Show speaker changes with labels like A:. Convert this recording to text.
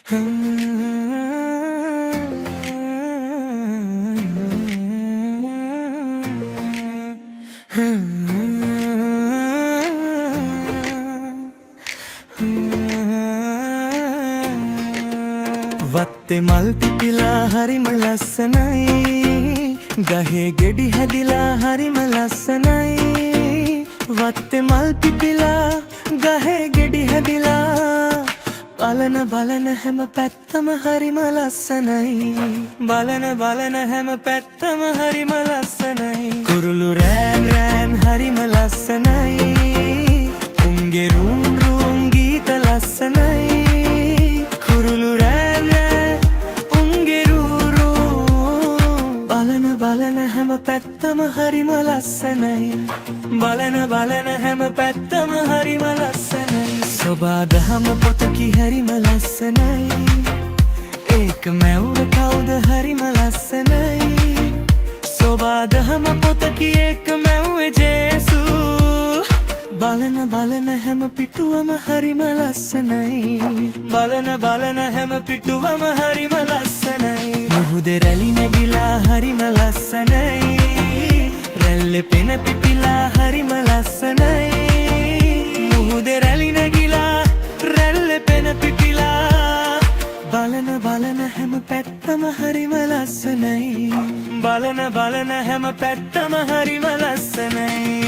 A: වත්තේ මල් පිපිලා හරිම ලස්සනයි, ගහේ ගෙඩි හැදිලා හරිම ලස්සනයි. වත්තේ මල් පිපිලා ගහේ ගෙඩි හැදිලා, බලන බලන හැම පැත්තම හරිම ලස්සනයි. බලන බලන හැම පැත්තම හරිම ලස්සනයි. කුරුළු රෑන් රෑන් හරිම ලස්සනයි, උන්ගේ රුම් රුම් ගීත ලස්සනයි. කුරුළු රෑන් රෑන් උන්ගේ රුම්, බලන බලන හැම පැත්තම හරිම ලස්සනයි. බලන බලන හැම පැත්තම හරිම ලස්සනයි. සොබාදහම පොතකි හරිම ලස්සනයි, ඒක මැවුර කවුද හරිම ලස්සනයි. සොබාදහම පොතකි ඒක මැව්වේ ජේසු. බලන බලන හැම පිටුවම හරිම ලස්සනයි. බලන බලන හැම පිටුවම හරිම ලස්සනයි. මුහුදේ රැලි නැගිලා හරිම ලස්සනයි, රැල්ලේ පෙන පිපිලා හරිම ලස්සනයි. මුහුදේ රැලි නැගිලා රැල්ලේ පෙන පිපිලා, බලන බලන හැම පැත්තම හරිම ලස්සනයි. බලන බලන හැම පැත්තම හරිම ලස්සනයි.